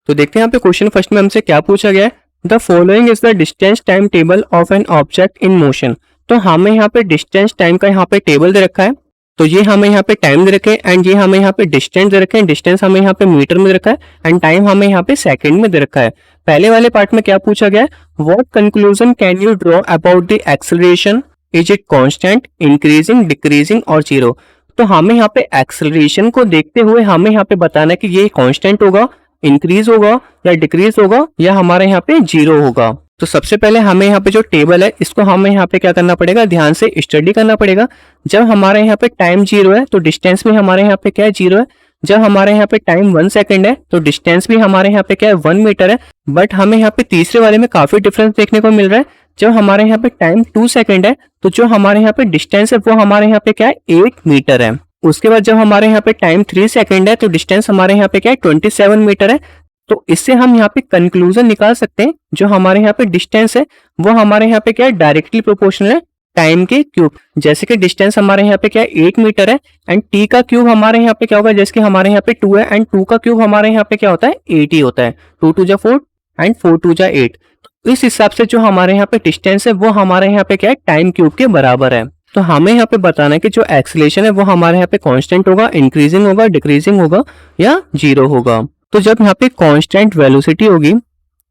तो देखते हैं यहाँ पे क्वेश्चन फर्स्ट में हमसे क्या पूछा गया है। The following is the distance time table of an object in motion. तो हमें यहाँ पे डिस्टेंस टाइम का यहाँ पे टेबल दे रखा है। तो ये हमें यहाँ पे टाइम दे रखे हैं एंड ये हमें यहाँ पे डिस्टेंस दे रखे हैं। डिस्टेंस हमें यहाँ पे मीटर में दे रखा है एंड टाइम हमें यहाँ पे सेकंड में दे रखा है। पहले वाले पार्ट में क्या पूछा गया है, what conclusion can you draw about the acceleration, is it constant, increasing, decreasing और जीरो। तो हमें यहाँ पे एक्सेलरेशन को देखते हुए हमें यहाँ पे बताना है कि ये कांस्टेंट होगा, इंक्रीज होगा या डिक्रीज होगा या हमारे यहाँ पे जीरो होगा। तो सबसे पहले हमें यहाँ पे जो टेबल है इसको हमें यहाँ पे क्या करना पड़ेगा, ध्यान से स्टडी करना पड़ेगा। जब हमारे यहाँ पे टाइम जीरो है तो डिस्टेंस भी हमारे यहाँ पे क्या है, जीरो है। जब हमारे यहाँ पे टाइम 1 सेकंड है तो डिस्टेंस भी हमारे यहाँ पे क्या है, 1 मीटर है। बट हमें यहाँ पे तीसरे वाले में काफी डिफरेंस देखने को मिल रहा है। जब हमारे यहाँ पे टाइम 2 सेकंड है तो जो हमारे यहाँ पे डिस्टेंस है वो हमारे यहाँ पे क्या है, 8 मीटर है। उसके बाद जब हमारे यहाँ पे टाइम 3 सेकंड है तो डिस्टेंस हमारे यहाँ पे क्या है, 27 मीटर है। तो इससे हम यहाँ पे कंक्लूजन निकाल सकते हैं, जो हमारे यहाँ पे डिस्टेंस है वो हमारे यहाँ पे क्या है, डायरेक्टली प्रोपोर्शनल है टाइम के क्यूब। जैसे कि डिस्टेंस हमारे यहाँ पे क्या है, 8 मीटर है एंड टी का क्यूब हमारे यहाँ पे क्या होगा, जैसे कि हमारे यहाँ पे 2 है एंड 2 का क्यूब हमारे यहाँ पे क्या होता है, 8 ही होता है। 2 2 जा 4 एंड 4 2 जा 8। तो इस हिसाब से जो हमारे यहाँ पे डिस्टेंस है वो हमारे यहाँ पे क्या है, टाइम क्यूब के बराबर है। तो हमें यहाँ पे बताना है कि जो एक्सीलरेशन है वो हमारे यहाँ पे कांस्टेंट होगा, इंक्रीजिंग होगा, डिक्रीजिंग होगा या जीरो होगा। तो जब यहाँ पे कांस्टेंट वेलोसिटी होगी,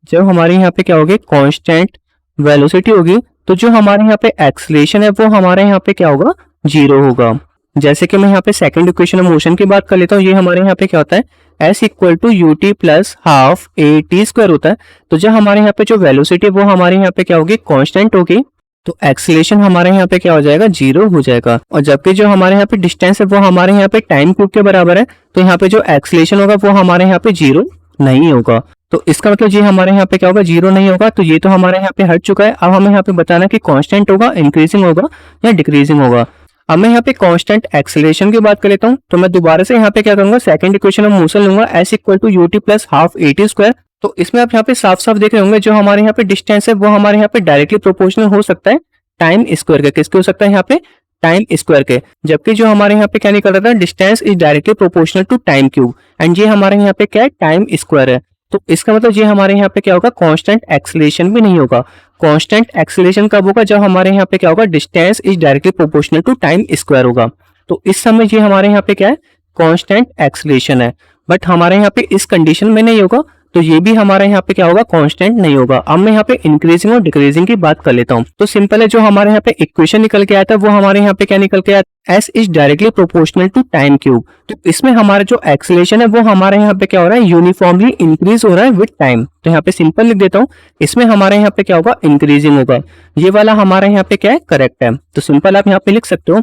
जब हमारे यहाँ पे क्या होगी, कांस्टेंट वेलोसिटी होगी, तो जो हमारे यहाँ पे एक्सीलरेशन है वो हमारे यहाँ पे क्या होगा, जीरो होगा। जैसे कि मैं यहाँ पे सेकंड इक्वेशन ऑफ मोशन की बात कर लेता हूँ। ये हमारे यहाँ पे क्या होता है, s equal to u t plus half a t square होता है। तो जब हमारे यहाँ पे जो वेलोसिटी है वो हमारे यहाँ पे क्या होगी, कांस्टेंट होगी, तो एक्सीलरेशन हमारे यहाँ पे क्या हो जाएगा, जीरो हो जाएगा। और जबकि जो हमारे यहाँ पे डिस्टेंस है वो हमारे यहाँ पे टाइम क्यूब के बराबर है, तो यहाँ पे जो एक्सीलरेशन होगा वो हमारे यहाँ पे जीरो नहीं होगा। तो इसका मतलब ये हमारे यहाँ पे क्या होगा, जीरो नहीं होगा। तो ये तो हमारे यहाँ पे हट चुका है। अब हमें यहाँ पे बताना कि कांस्टेंट होगा, इंक्रीजिंग होगा या डिक्रीजिंग होगा। अब मैं यहाँ पे कांस्टेंट एक्सीलरेशन की बात कर लेता हूँ। तो मैं दोबारा से यहाँ पे क्या करूंगा, सेकंड इक्वेशन ऑफ मोशन लूंगा, s equal to u t plus half a t square. तो इसमें आप यहाँ पे साफ साफ देख रहे होंगे, जो हमारे यहाँ पे डिस्टेंस है वो हमारे यहाँ पे डायरेक्टली प्रोपोर्शनल हो सकता है टाइम स्क्वायर के। किसके हो सकता है यहाँ पे, टाइम स्क्वायर के। जबकि जो हमारे यहाँ पे क्या निकल रहा था, distance is directly proportional to time cube and ये हमारे यहाँ पे क्या है, टाइम स्क्वायर है। तो इसका मतलब ये हमारे यहाँ पे क्या होगा, कांस्टेंट एक्सीलरेशन भी नहीं होगा। कांस्टेंट एक्सीलरेशन कब होगा, जब हमारे यहाँ पे क्या होगा, distance is directly proportional to time square होगा। तो इस समय ये हमारे यहाँ पे क्या है, कांस्टेंट एक्सीलरेशन है। बट हमारे यहाँ पे इस कंडीशन में नहीं होगा, तो ये भी हमारे यहाँ पे क्या होगा, कांस्टेंट नहीं होगा। अब मैं यहाँ पे इंक्रीजिंग और डिक्रीजिंग की बात कर लेता हूँ। तो सिंपल है, जो हमारे यहाँ पे इक्वेशन निकल के आया था वो हमारे यहाँ पे क्या निकल के आया, s is directly proportional to time cube. तो इसमें हमारा जो एक्सीलरेशन है वो हमारे यहाँ पे क्या हो रहा है, यूनिफॉर्मली इंक्रीज हो रहा है विद टाइम। तो यहाँ पे सिंपल लिख देता हूँ, इसमें हमारे यहाँ पे क्या होगा, इंक्रीजिंग होगा। ये वाला हमारे यहाँ पे क्या है, करेक्ट है। तो सिंपल आप यहाँ पे लिख सकते हो,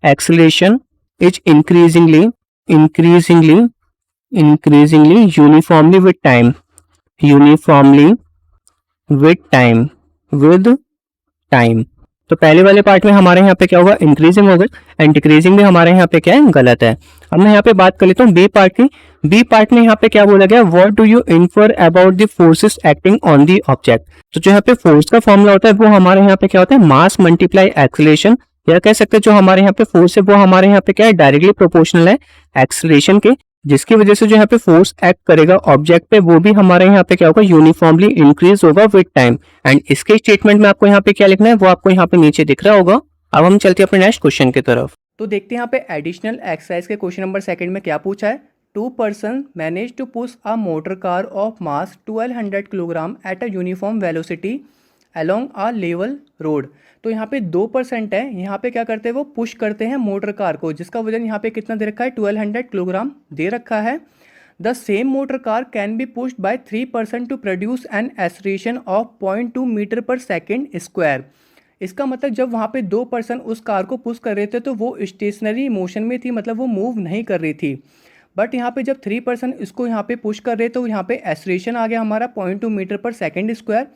acceleration is increasingly uniformly with time, with time। तो पहले वाले पार्ट में हमारे यहाँ पे क्या होगा, इंक्रीजिंग होगा एंड डिक्रीजिंग भी हमारे यहाँ पे क्या है, गलत है। अब मैं यहाँ पे बात कर लेता हूँ बी पार्ट की। बी पार्ट में यहाँ पे क्या बोला गया, what do you infer about the forces acting on the object. तो जो यहाँ पे फोर्स का फॉर्मूला होता है वो हमारे यहाँ पे क्या होता है, मास मल्टीप्लाई एक्सीलरेशन, या कह सकते हैं जो हमारे यहाँ पे फोर्स है वो हमारे यहाँ पे क्या है, डायरेक्टली प्रोपोर्शनल है एक्सीलरेशन के, जिसकी वजह से जो यहाँ पे फोर्स एक्ट करेगा ऑब्जेक्ट पे वो भी हमारे यहाँ पे क्या होगा, यूनिफॉर्मली इंक्रीज होगा विद टाइम। एंड इसके स्टेटमेंट में आपको यहाँ पे क्या लिखना है वो आपको यहाँ पे नीचे दिख रहा होगा। अब हम चलते हैं अपने नेक्स्ट क्वेश्चन की तरफ। तो देखते हैं यहाँ पे एडिशनल एक्सरसाइज के क्वेश्चन नंबर सेकंड में क्या पूछा है। 2 person manage to push a motor car of mass 1200 kilogram at a uniform velocity along a level road. तो यहाँ पे 2% है, यहाँ पे क्या करते हैं, वो पुश करते हैं मोटर कार को, जिसका वजन यहाँ पे कितना दे रखा है, 1200 किलोग्राम दे रखा है। The same motor car can be pushed by 3% to produce an acceleration of 0.2 metre per second square. इसका मतलब जब वहाँ पे 2% उस कार को पुश कर रहे थे तो वो स्टेशनरी मोशन में थी, मतलब वो मूव नहीं कर रही थी। बट यहाँ पे जब 3% इसको यहाँ पे पुश कर रहे तो यहाँ पे एक्सीलरेशन आ गया हमारा 0.2 metre per second square.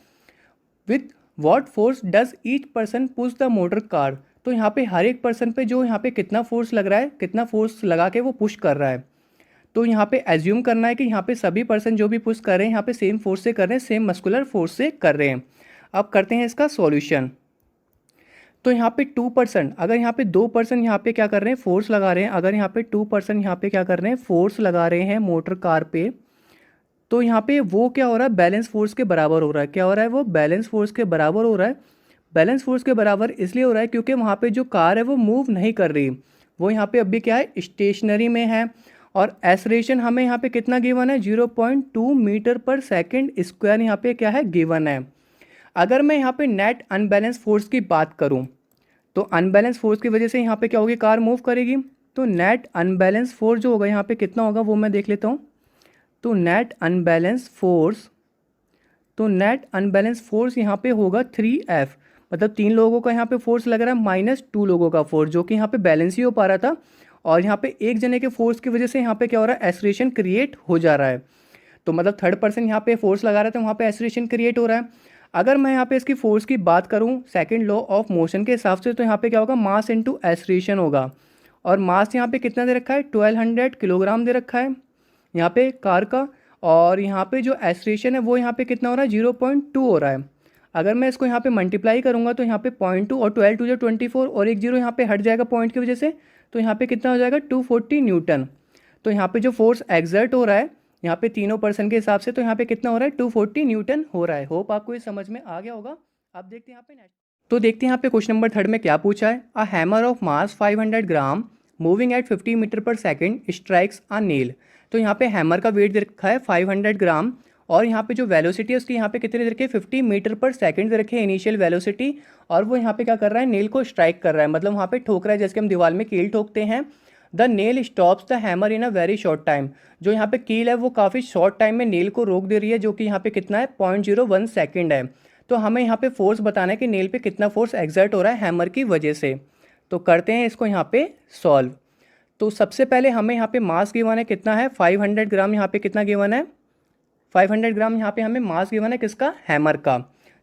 With what force does each person push the motor car. तो यहाँ पे हर एक पर्सन पे जो यहाँ पे कितना फोर्स लग रहा है, कितना फोर्स लगा के वो पुश कर रहा है। तो यहाँ पे एज्यूम करना है कि यहाँ पे सभी पर्सन जो भी पुश कर रहे हैं यहाँ पे सेम फोर्स से कर रहे हैं, सेम मस्कुलर फोर्स से कर रहे हैं। अब करते हैं इसका सॉल्यूशन। तो यहाँ पे 2%, अगर यहाँ पे 2% यहाँ पे क्या कर रहे हैं, फोर्स लगा रहे हैं, अगर यहाँ पे 2% यहाँ पे क्या कर रहे हैं, फोर्स लगा रहे हैं मोटर कार पे, तो यहाँ पे वो क्या हो रहा है, बैलेंस फोर्स के बराबर हो रहा है। क्या हो रहा है, वो बैलेंस फोर्स के बराबर हो रहा है। बैलेंस फोर्स के बराबर इसलिए हो रहा है क्योंकि वहाँ पे जो कार है वो मूव नहीं कर रही, वो यहाँ पे अभी क्या है, स्टेशनरी में है। और एक्सेलरेशन हमें यहाँ पे कितना गिवन है, 0.2 मीटर पर सेकंड स्क्वायर यहाँ पे क्या है, गिवन है। अगर मैं यहाँ पे नेट अनबैलेंस फोर्स की बात करूँ तो अनबैलेंस फोर्स की वजह से यहाँ पे क्या होगी, कार मूव करेगी। तो नेट अनबैलेंस फोर्स जो होगा यहाँ पे कितना होगा वो मैं देख लेता हूँ। तो नेट अनबैलेंस फोर्स यहाँ पे होगा 3F, मतलब 3 लोगों का यहाँ पे फोर्स लग रहा है माइनस 2 लोगों का फोर्स, जो कि यहाँ पे बैलेंस ही हो पा रहा था। और यहाँ पे एक जने के फोर्स की वजह से यहाँ पे क्या हो रहा है, एक्सेलरेशन क्रिएट हो जा रहा है। तो मतलब थर्ड पर्सन यहाँ पे फोर्स लगा रहा था, वहाँ पे एक्सेलरेशन क्रिएट हो रहा है। अगर मैं यहाँ पे इसकी फोर्स की बात करूँ सेकंड लॉ ऑफ मोशन के हिसाब से, तो यहाँ पे क्या होगा, मास इनटू एक्सेलरेशन होगा। और मास यहाँ पे कितना दे रखा है, 1200 किलोग्राम दे रखा है यहाँ पे कार का। और यहाँ पे जो एक्सेलरेशन है वो यहाँ पे कितना हो रहा है, 0.2 हो रहा है। अगर मैं इसको यहाँ पे मल्टीप्लाई करूँगा तो यहाँ पे 0.2 और 12 टू जो 24 और एक जीरो यहाँ पे हट जाएगा पॉइंट की वजह से, तो यहाँ पे कितना हो जाएगा, 240 न्यूटन। तो यहाँ पे जो फोर्स एग्जर्ट हो रहा है यहाँ पे तीनों पर्सन के हिसाब से, तो यहाँ पे कितना हो रहा है, 240 न्यूटन हो रहा है। होप आपको ये समझ में आ गया होगा। अब देखते हैं यहाँ पे नेक्स्ट। तो देखते हैं यहाँ पे क्वेश्चन नंबर 3 में क्या पूछा है। A hammer of mass 500 gram moving at 50 metre per second strikes a nail. तो यहाँ पे हैमर का वेट दे रखा है 500 ग्राम, और यहाँ पे जो वेलोसिटी है उसकी यहाँ पे कितने दे रखी है, 50 मीटर पर सेकंड दे रखी है इनिशियल वेलोसिटी। और वो यहाँ पे क्या कर रहा है, नेल को स्ट्राइक कर रहा है, मतलब वहाँ पे ठोक रहा है जैसे हम दीवार में कील ठोकते हैं। The nail stops the hammer in a very short time. जो यहाँ पे कील है वो काफ़ी शॉर्ट टाइम में नेल को रोक दे रही है, जो कि यहाँ पे कितना है, 0.01 सेकेंड है। तो हमें यहाँ पे फोर्स बताना है कि नेल पे कितना फोर्स एग्जर्ट हो रहा है हैमर की वजह से। तो करते हैं इसको यहाँ पे सॉल्व। तो सबसे पहले हमें यहाँ पे मास गिवन है कितना है, 500 ग्राम। यहाँ पे कितना गिवन है, 500 ग्राम यहाँ पे हमें मास गिवन है किसका, हैमर का।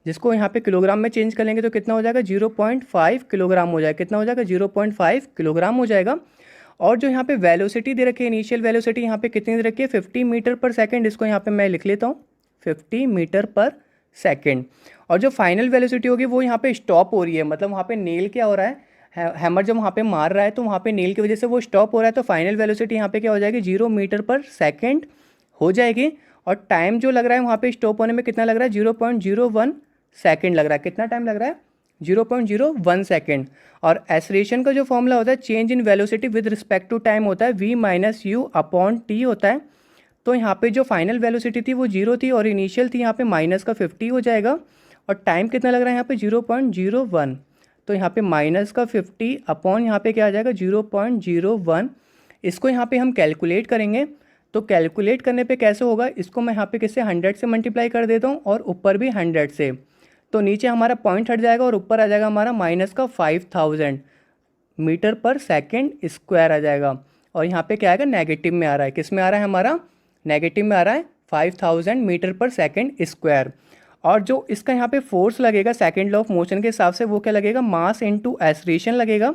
जिसको यहाँ पे किलोग्राम में चेंज कर लेंगे तो कितना हो जाएगा, 0.5 किलोग्राम हो जाएगा। कितना हो जाएगा, 0.5 किलोग्राम हो जाएगा। और जो यहाँ पे वेलोसिटी दे रखी है, इनिशियल वेलोसिटी यहाँ पे कितनी दे रखी है, 50 मीटर पर सेकंड। इसको यहाँ पे मैं लिख लेता हूँ 50 मीटर पर सेकंड। और जो फाइनल वेलोसिटी होगी वो यहाँ पे स्टॉप हो रही है, मतलब वहाँ पे नेल क्या हो रहा है, हैमर जब वहाँ पे मार रहा है तो वहाँ पे नेल की वजह से वो स्टॉप हो रहा है। तो फाइनल वेलोसिटी यहाँ पे क्या हो जाएगी, 0 मीटर पर सेकेंड हो जाएगी। और टाइम जो लग रहा है वहाँ पे स्टॉप होने में कितना लग रहा है, 0.01 सेकेंड लग रहा है। कितना टाइम लग रहा है, 0.01 सेकेंड। और एक्सेलरेशन का जो फॉर्मूला होता है, change in velocity with respect to time होता है, v minus u upon t होता है। तो यहाँ पे जो फाइनल वेलोसिटी थी वो 0 थी और इनिशियल थी यहाँ पे माइनस का 50 हो जाएगा। और टाइम कितना लग रहा है यहाँ पे, 0.01। तो यहाँ पे माइनस का 50 अपॉन यहाँ पे क्या आ जाएगा, 0.01। इसको यहाँ पे हम कैलकुलेट करेंगे। तो कैलकुलेट करने पे कैसे होगा, इसको मैं यहाँ पे किससे, 100 से मल्टीप्लाई कर देता हूँ और ऊपर भी 100 से। तो नीचे हमारा पॉइंट हट जाएगा और ऊपर आ जाएगा हमारा माइनस का 5000 मीटर पर सेकेंड स्क्वायर आ जाएगा। और यहाँ पे क्या आएगा, नेगेटिव में आ रहा है। किस में आ रहा है हमारा, नेगेटिव में आ रहा है, 5000 मीटर पर सेकेंड स्क्वायर। और जो इसका यहाँ पे फोर्स लगेगा सेकेंड लॉ ऑफ मोशन के हिसाब से, वो क्या लगेगा, मास इनटू एक्सेलरेशन लगेगा।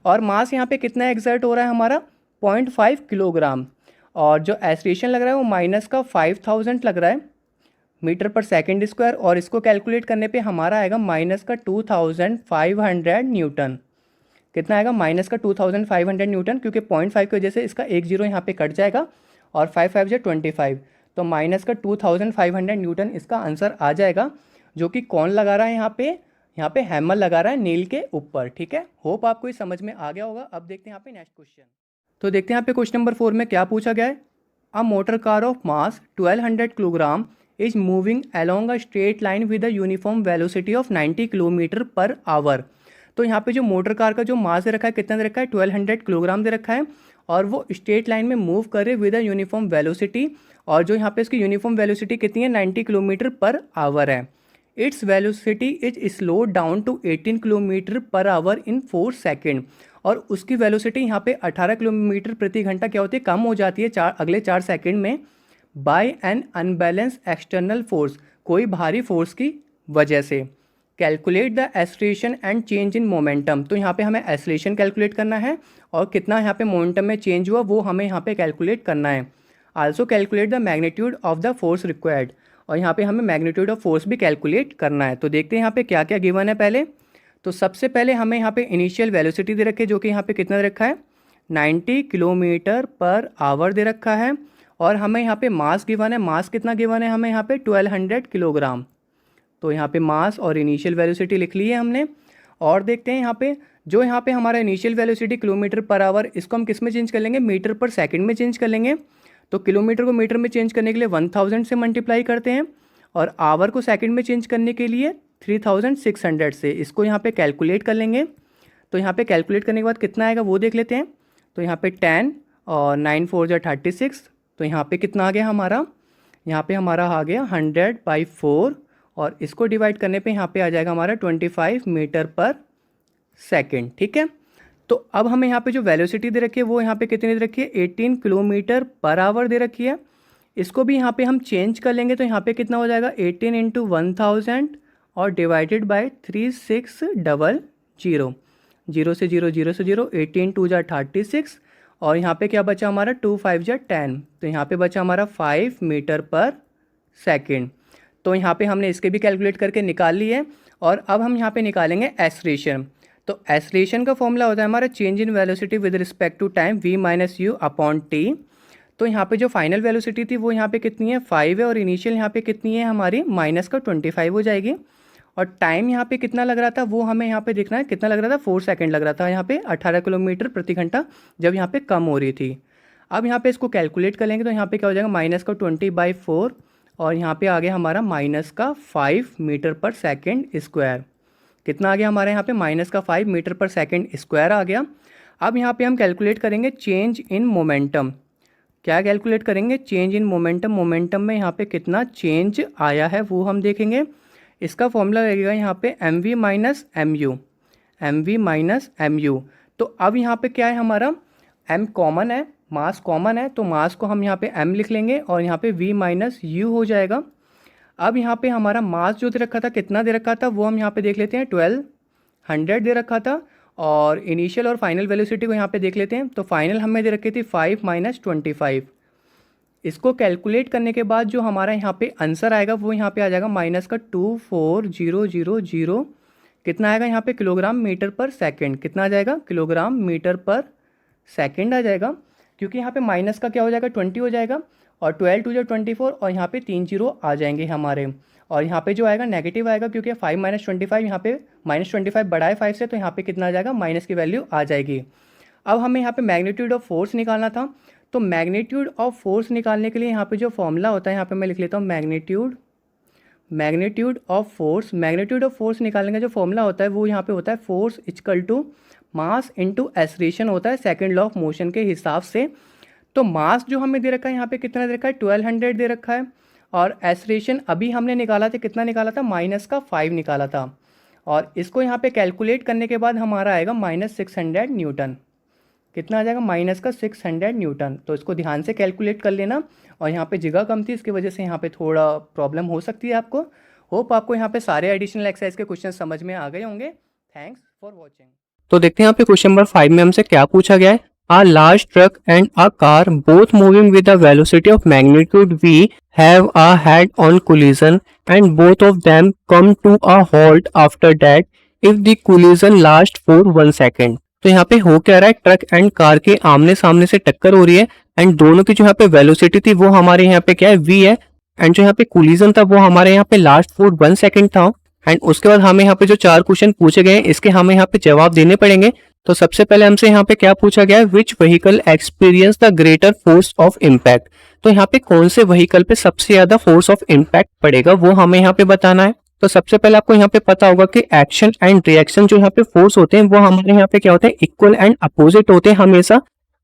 और मास यहाँ पे कितना एक्सर्ट हो रहा है हमारा, 0.5 किलोग्राम। और जो एक्सेलरेशन लग रहा है वो माइनस का 5000 लग रहा है मीटर पर सेकेंड स्क्वायर। और इसको कैलकुलेट करने पे हमारा आएगा माइनस का 2500 न्यूटन। कितना आएगा, माइनस का 2500 न्यूटन, क्योंकि 0.5 की वजह से इसका एक जीरो यहाँ पे कट जाएगा और 5 5 25। तो माइनस का 2500 न्यूटन इसका आंसर आ जाएगा, जो कि कौन लगा रहा है यहाँ पे हैमर लगा रहा है नेल के ऊपर। ठीक है, होप आपको ये समझ में आ गया होगा। अब देखते हैं यहाँ पे नेक्स्ट क्वेश्चन। तो देखते हैं यहाँ पे क्वेश्चन नंबर 4 में क्या पूछा गया है। अ motor car of mass 1200 kilogram is moving along a straight line with a uniform velocity of 90 kilometre per our. तो यहाँ पे जो मोटर कार का जो मास दे रखा है, कितना दे रखा है, 1200 किलोग्राम दे रखा है। और वो स्ट्रेट लाइन में मूव करे विद अ यूनिफॉर्म वेलोसिटी। और जो यहाँ पे इसकी यूनिफॉर्म वेलोसिटी कितनी है, 90 किलोमीटर पर आवर है। Its velocity is slow down to 18 kilometre per hour in 4 second. और उसकी वेलोसिटी यहाँ पे 18 किलोमीटर प्रति घंटा क्या होती है, कम हो जाती है अगले 4 सेकेंड में, by an unbalance external force, कोई भारी फोर्स की वजह से। Calculate the acceleration and change in momentum. तो यहाँ पे हमें एक्सेलरेशन कैलकुलेट करना है और कितना यहाँ पे मोमेंटम में चेंज हुआ वो हमें यहाँ पे कैलकुलेट करना है। Also calculate the magnitude of the force required. और यहाँ पे हमें मैग्नीट्यूड ऑफ फोर्स भी कैलकुलेट करना है। तो देखते हैं यहाँ पे क्या क्या गिवन है पहले। तो सबसे पहले हमें यहाँ पे इनिशियल वेलोसिटी दे रखी है, जो कि यहाँ पे कितना दे रखा है, 90 किलोमीटर पर आवर दे रखा है। और हमें यहाँ पे मास गिवन है, मास कितना गिवन है हमें यहाँ पे 1200 किलोग्राम। तो यहाँ पे मास और इनिशियल वेलोसिटी लिख ली है हमने। और देखते हैं यहाँ पे हमारा initial velocity kilometre per our, इसको हम किस में चेंज कर लेंगे, मीटर पर सेकंड में चेंज कर लेंगे। तो किलोमीटर को मीटर में चेंज करने के लिए 1000 से मल्टीप्लाई करते हैं और आवर को सेकंड में चेंज करने के लिए 3600 से। इसको यहाँ पे कैलकुलेट कर लेंगे। तो यहाँ पे कैलकुलेट करने के बाद कितना आएगा वो देख लेते हैं। तो यहाँ पे 10 और 9 4 जा 36। तो यहाँ पे कितना आ गया हमारा, यहाँ पे हमारा आ गया 100/4 और इसको डिवाइड करने पे यहाँ पे आ जाएगा हमारा 25 मीटर पर सेकेंड। ठीक है, तो अब हमें यहाँ पे जो वेलोसिटी दे रखी है वो यहाँ पे कितनी दे रखी है, 18 किलोमीटर पर आवर दे रखी है। इसको भी यहाँ पे हम चेंज कर लेंगे तो यहाँ पे कितना हो जाएगा, 18 × 1000 और डिवाइडेड बाय 3600, 0 से 0 0 से 0, 18 2 जा 36 और यहाँ पे क्या बचा हमारा 2 5 जा 10। तो यहाँ पे बचा हमारा 5 मीटर पर सेकेंड। तो यहाँ पे हमने इसके भी कैलकुलेट करके निकाल ली है। और अब हम यहाँ पे निकालेंगे एक्सेलरेशन। तो एक्सेलरेशन का फॉर्मूला होता है हमारा change in velocity with respect to time v-u/t। तो यहाँ पे जो फाइनल वेलोसिटी थी वो यहाँ पे कितनी है, 5 है और इनिशियल यहाँ पे कितनी है हमारी -25 हो जाएगी। और टाइम यहाँ पे कितना लग रहा था वो हमें यहाँ पे देखना है, कितना लग रहा था, 4 सेकंड लग रहा था यहाँ पे 18 किलोमीटर प्रति घंटा जब यहाँ पे कम हो रही थी। अब यहाँ पे इसको कैलकुलेट कर लेंगे तो यहाँ पे क्या हो जाएगा, -20/4 और यहाँ पे आ गया हमारा -5 मीटर पर सेकेंड स्क्वायर। कितना आ गया हमारे यहाँ पे, -5 मीटर पर सेकेंड स्क्वायर आ गया। अब यहाँ पे हम कैलकुलेट करेंगे चेंज इन मोमेंटम। क्या कैलकुलेट करेंगे, चेंज इन मोमेंटम। मोमेंटम में यहाँ पे कितना चेंज आया है वो हम देखेंगे। इसका फॉर्मूला लगेगा यहाँ पे mv - mu। तो अब यहाँ पे क्या है हमारा, m कॉमन है, मास कॉमन है, तो मास को हम यहाँ पे m लिख लेंगे और यहाँ पे v - u हो जाएगा। अब यहाँ पे हमारा मास जो दे रखा था, कितना दे रखा था वो हम यहाँ पे देख लेते हैं, 1200 दे रखा था। और इनिशियल और फाइनल वेलोसिटी को यहाँ पे देख लेते हैं। तो फाइनल हमें दे रखी थी 5 - 25। इसको कैलकुलेट करने के बाद जो हमारा यहाँ पे आंसर आएगा वो यहाँ पे आ जाएगा -24,000। कितना आएगा यहाँ पे, किलोग्राम मीटर पर सेकंड। कितना आ जाएगा, किलोग्राम मीटर पर सेकंड आ जाएगा। क्योंकि यहाँ पे माइनस का क्या हो जाएगा, 20 हो जाएगा और 12 2 24 और यहाँ पे 3 0 आ जाएंगे हमारे। और यहाँ पे जो आएगा नेगेटिव आएगा क्योंकि 5 - 25, यहाँ पे -25 बड़ा है 5 से, तो यहाँ पे कितना आ जाएगा, माइनस की वैल्यू आ जाएगी। अब हमें यहाँ पे मैग्नीट्यूड ऑफ फोर्स निकालना था। तो मैग्नीट्यूड ऑफ फोर्स निकालने के लिए यहाँ पे जो फॉर्मूला होता है, यहाँ पे मैं लिख लेता हूँ magnitude of force. Magnitude of force निकालने का जो फॉर्मूला होता है वो यहाँ पे होता है force equal to mass into acceleration होता है सेकंड लॉ ऑफ मोशन के हिसाब से। तो मास जो हमें दे रखा है यहाँ पे कितना दे रखा है, 1200 दे रखा है। और एक्सेलरेशन अभी हमने निकाला था, कितना निकाला था, -5 निकाला था। और इसको यहाँ पे कैलकुलेट करने के बाद हमारा आएगा -600 न्यूटन। कितना आ जाएगा, -600 न्यूटन। तो इसको ध्यान से कैलकुलेट कर लेना। और यहाँ पे जगह कम थी, इसकी वजह से यहाँ पे थोड़ा प्रॉब्लम हो सकती है आपको। होप आपको यहाँ पे सारे एडिशनल एक्सरसाइज के क्वेश्चन समझ में आ गए होंगे। Thanks for watching. तो देखते हैं यहाँ पे क्वेश्चन नंबर 5 में हमसे क्या पूछा गया है। A large truck and a car, both moving with a velocity of magnitude v, have a head-on collision and both of them come to a halt after that if the collision lasts for 1 second। तो यहाँ पे हो क्या रहा है, truck and car के आमने सामने से टक्कर हो रही है एंड दोनों की जो यहाँ पे वेलोसिटी थी वो हमारे यहाँ पे क्या है, v है। एंड जो यहाँ पे कोलिजन था वो हमारे यहाँ पे लास्ट फॉर 1 सेकंड था। एंड उसके बाद हमें यहाँ पे जो 4 क्वेश्चन पूछे गए हैं इसके हमें यहाँ पे जवाब देने पड़ेंगे। तो सबसे पहले हमसे यहाँ पे क्या पूछा गया है, which vehicle experience the greater force of impact. तो यहाँ पे कौन से व्हीकल पे सबसे ज्यादा फोर्स ऑफ इम्पैक्ट पड़ेगा वो हमें यहाँ पे बताना है। तो सबसे पहले आपको यहाँ पे पता होगा कि एक्शन एंड रिएक्शन जो यहाँ पे फोर्स होते हैं वो हमारे यहाँ पे क्या होते हैं, इक्वल एंड अपोजिट होते हैं हमेशा,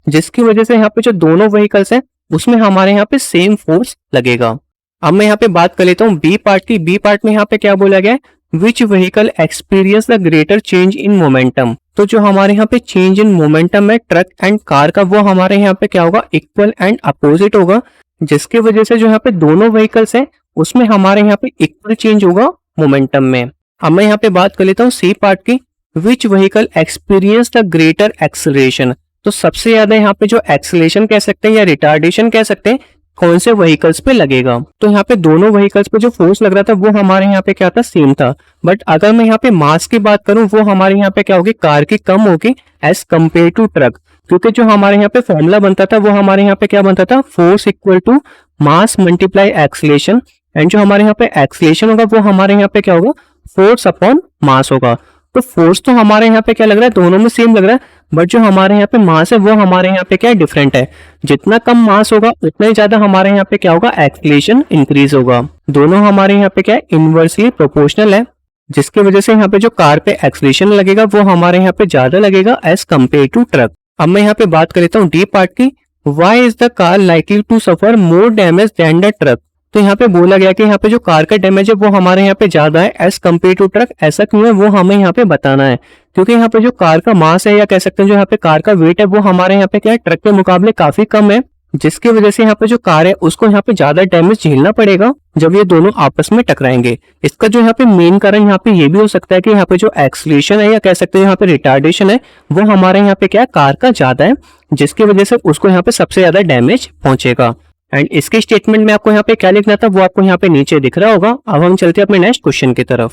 जिसकी वजह से यहाँ पे जो दोनों व्हीकल्स हैं उसमें हमारे यहाँ पे सेम फोर्स लगेगा। अब मैं यहाँ पे बात कर लेता हूँ बी पार्ट की। बी पार्ट में यहाँ पे क्या बोला गया है, which vehicle experience the greater change in momentum. तो जो हमारे यहाँ पे चेंज इन मोमेंटम है ट्रक एंड कार का, वो हमारे यहाँ पे क्या होगा, इक्वल एंड अपोजिट होगा, जिसकी वजह से जो यहाँ पे दोनों व्हीकल्स हैं उसमें हमारे यहाँ पे इक्वल चेंज होगा मोमेंटम में। अब मैं यहाँ पे बात कर लेता हूँ सी पार्ट की, which vehicle experience the greater acceleration. तो सबसे ज्यादा यहाँ पे जो एक्सेलरेशन कह सकते हैं या रिटार्डेशन कह सकते हैं, कौन से व्हीकल्स पे लगेगा। तो यहाँ पे दोनों व्हीकल्स पे जो फोर्स लग रहा था वो हमारे यहाँ पे क्या था, सेम था। बट अगर मैं यहाँ पे मास की बात करूं वो हमारे यहाँ पे क्या होगी, कार की कम होगी एज कम्पेयर टू ट्रक। क्योंकि जो हमारे यहाँ पे फॉर्मूला बनता था वो हमारे यहाँ पे क्या बनता था, force equal to mass multiply acceleration, and जो हमारे यहाँ पे एक्सीलरेशन होगा वो हमारे यहाँ पे क्या होगा, फोर्स अपॉन मास होगा। तो फोर्स तो हमारे यहाँ पे क्या लग रहा है, दोनों में सेम लग रहा है, बट जो हमारे यहाँ पे मास है वो हमारे यहाँ पे क्या है, डिफरेंट है। जितना कम मास होगा उतना ही ज्यादा हमारे यहाँ पे क्या होगा, एक्सीलरेशन इंक्रीज होगा। दोनों हमारे यहाँ पे क्या है, इनवर्सली प्रोपोर्शनल है, जिसकी वजह से यहाँ पे जो कार पे एक्सीलरेशन लगेगा वो हमारे यहाँ पे ज्यादा लगेगा एज कम्पेयर टू ट्रक। अब मैं यहाँ पे बात कर लेता हूँ डी पार्ट की। Why is the car likely to suffer more damage than the truck. तो यहाँ पे बोला गया कि यहाँ पे जो कार का डैमेज है वो हमारे यहाँ पे ज्यादा है एज कम्पेयर टू ट्रक। ऐसा क्यों है वो हमें यहाँ पे बताना है, क्योंकि यहाँ पे जो कार का मास है या कह सकते हैं जो यहाँ पे कार का वेट है वो हमारे यहाँ पे क्या है, ट्रक के मुकाबले काफी कम है, जिसकी वजह से यहाँ पे जो कार है उसको यहाँ पे ज्यादा डैमेज झेलना पड़ेगा जब ये दोनों आपस में टकराएंगे। इसका जो यहाँ पे मेन कारण यहाँ पे ये भी हो सकता है कि यहाँ पे जो एक्सीलरेशन है या कह सकते हैं यहाँ पे रिटार्डेशन है वो हमारे यहाँ पे क्या है, कार का ज्यादा है, जिसकी वजह से उसको यहाँ पे सबसे ज्यादा डैमेज पहुंचेगा। एंड इसके स्टेटमेंट में आपको यहाँ पे क्या लिखना था वो आपको यहाँ पे नीचे दिख रहा होगा। अब हम चलते हैं अपने नेक्स्ट क्वेश्चन की तरफ।